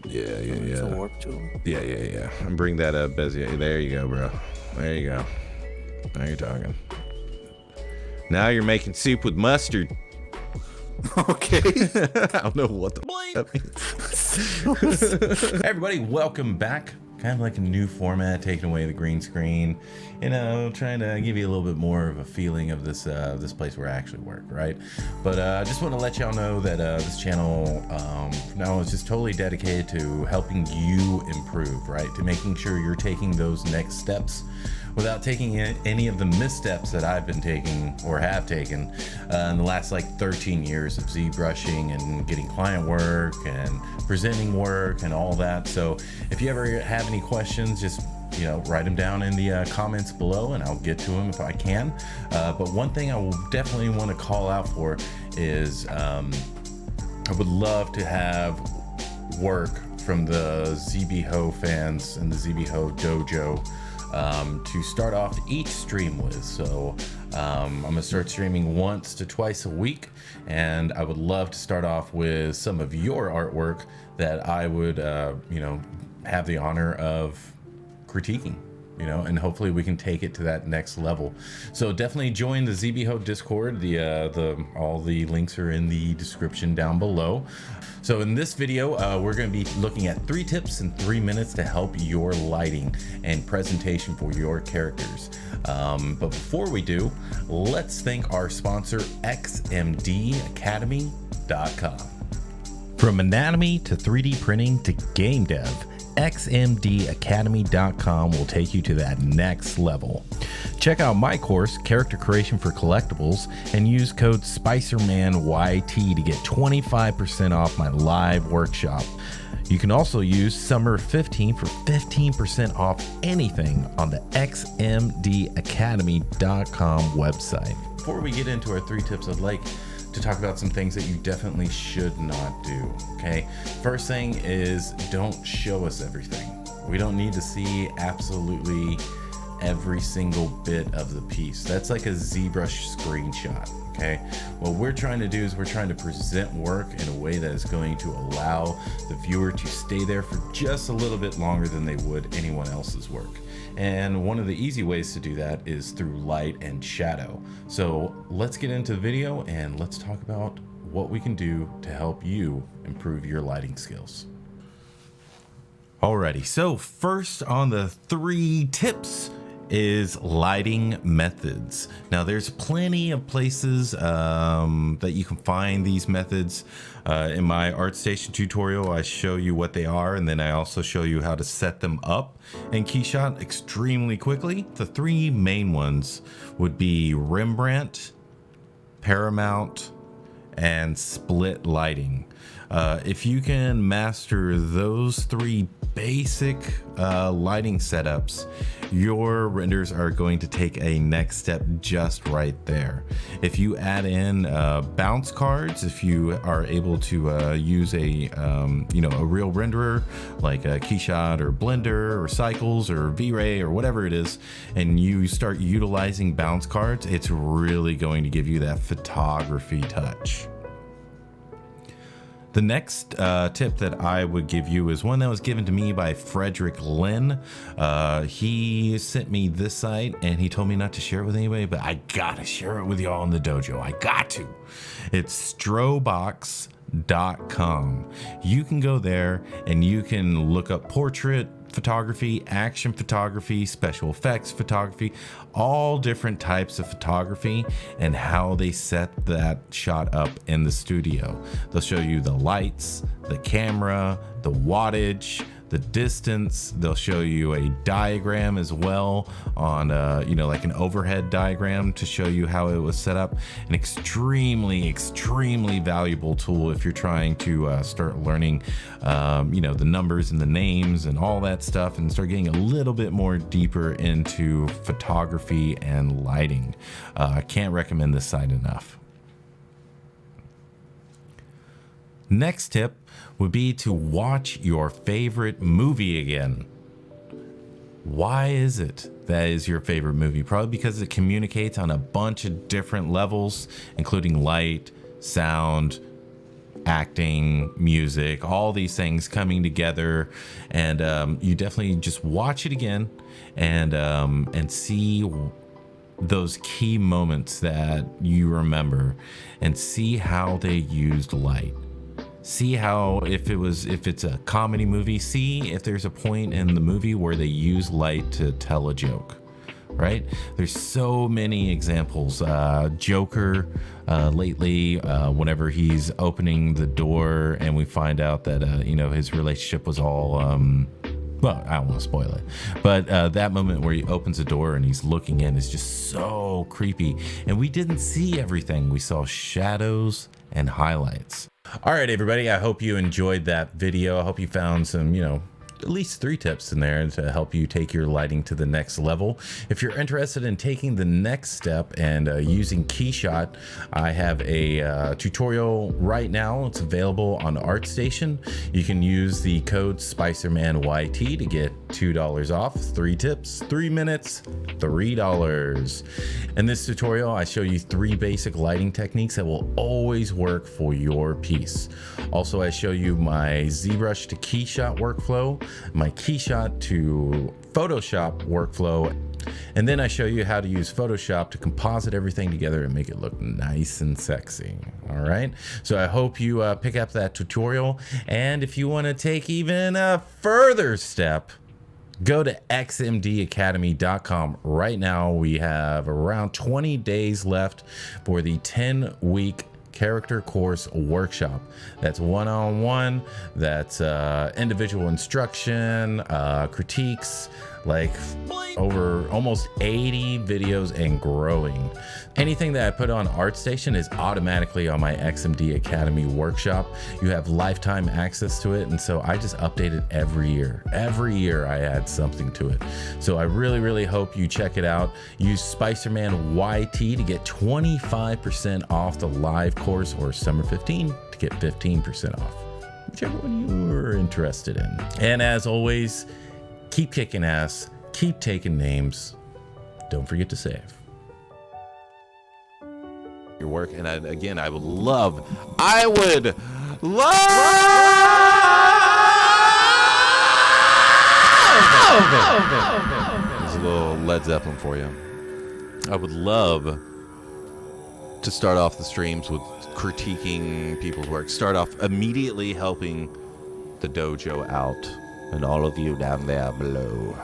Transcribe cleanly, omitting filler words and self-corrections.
Yeah. It's a warp tool. Yeah. And bring that up, Bezier. There you go, bro. There you go. Now you're talking. Now you're making soup with mustard. Okay. I don't know what the that means. Hey everybody, welcome back. Kind of like a new format, taking away the green screen, trying to give you a little bit more of a feeling of this this place where I actually work, right? But I just want to let y'all know that this channel now is just totally dedicated to helping you improve, right? To making sure you're taking those next steps without taking any of the missteps that I've been taking or have taken in the last like 13 years of ZBrushing and getting client work and presenting work and all that. So if you ever have any questions, just write them down in the comments below and I'll get to them if I can. But one thing I will definitely want to call out for is I would love to have work from the ZBho fans and the ZBho Dojo to start off each stream with. So I'm gonna start streaming once to twice a week, and I would love to start off with some of your artwork that I would have the honor of critiquing, and hopefully we can take it to that next level. So definitely join the ZBho Discord. All the links are in the description down below. So in this video, we're going to be looking at 3 tips in 3 minutes to help your lighting and presentation for your characters. But before we do, let's thank our sponsor, XMDacademy.com. From anatomy to 3D printing to game dev, XMDacademy.com will take you to that next level. Check out my course, Character Creation for Collectibles, and use code SpicerManYT to get 25% off my live workshop. You can also use Summer15 for 15% off anything on the XMDacademy.com website. Before we get into our 3 tips, I'd like to talk about some things that you definitely should not do, okay? First thing is, don't show us everything. We don't need to see absolutely every single bit of the piece. That's like a ZBrush screenshot, okay? What we're trying to do is we're trying to present work in a way that is going to allow the viewer to stay there for just a little bit longer than they would anyone else's work. And one of the easy ways to do that is through light and shadow. So let's get into the video and let's talk about what we can do to help you improve your lighting skills. Alrighty, so first on the 3 tips is lighting methods. Now there's plenty of places that you can find these methods. In my ArtStation tutorial, I show you what they are, and then I also show you how to set them up in KeyShot extremely quickly. The 3 main ones would be Rembrandt, Paramount, and split lighting. If you can master those 3 basic lighting setups, your renders are going to take a next step just right there. If you add in bounce cards, if you are able to use a real renderer like a KeyShot or Blender or Cycles or V-Ray or whatever it is, and you start utilizing bounce cards, it's really going to give you that photography touch. The next tip that I would give you is one that was given to me by Frederick Lynn. He sent me this site and he told me not to share it with anybody, but I gotta share it with y'all in the dojo. I got to. It's Strohbox.com. You can go there and you can look up portrait photography, action photography, special effects photography, all different types of photography and how they set that shot up in the studio. They'll show you the lights, the camera, the wattage, the distance. They'll show you a diagram as well on like an overhead diagram to show you how it was set up. An extremely valuable tool if you're trying to start learning the numbers and the names and all that stuff and start getting a little bit more deeper into photography and lighting. I can't recommend this site enough. Next tip would be to watch your favorite movie again. Why is it that is your favorite movie? Probably because it communicates on a bunch of different levels, including light, sound, acting, music, all these things coming together, and you definitely just watch it again and see those key moments that you remember, and see how they used light. See how if it's a comedy movie, see if there's a point in the movie where they use light to tell a joke. Right? There's so many examples. Joker lately, whenever he's opening the door and we find out that his relationship was all well, I don't want to spoil it, but that moment where he opens the door and he's looking in is just so creepy, and we didn't see everything. We saw shadows and highlights. All right, everybody, I hope you enjoyed that video. I hope you found some, at least 3 tips in there to help you take your lighting to the next level. If you're interested in taking the next step and using KeyShot, I have a tutorial right now. It's available on ArtStation. You can use the code SpicermanYT to get $2 off. 3 tips, 3 minutes, $3. In this tutorial, I show you 3 basic lighting techniques that will always work for your piece. Also, I show you my ZBrush to KeyShot workflow, my KeyShot to Photoshop workflow, and then I show you how to use Photoshop to composite everything together and make it look nice and sexy. All right, so I hope you pick up that tutorial, and if you want to take even a further step, go to xmdacademy.com. Right now we have around 20 days left for the 10-week character course workshop. That's one-on-one, that's individual instruction, critiques, like over almost 80 videos and growing. Anything that I put on ArtStation is automatically on my XMD Academy workshop. You have lifetime access to it, and so I just update it every year. Every year I add something to it. So I really hope you check it out. Use SpicermanYT to get 25% off the live course, or Summer 15 to get 15% off, whichever one you are interested in. And as always, keep kicking ass, keep taking names, don't forget to save your work. And again, I would love there's a little Led Zeppelin for you. I would love to start off the streams with critiquing people's work. Start off immediately helping the dojo out, and all of you down there below.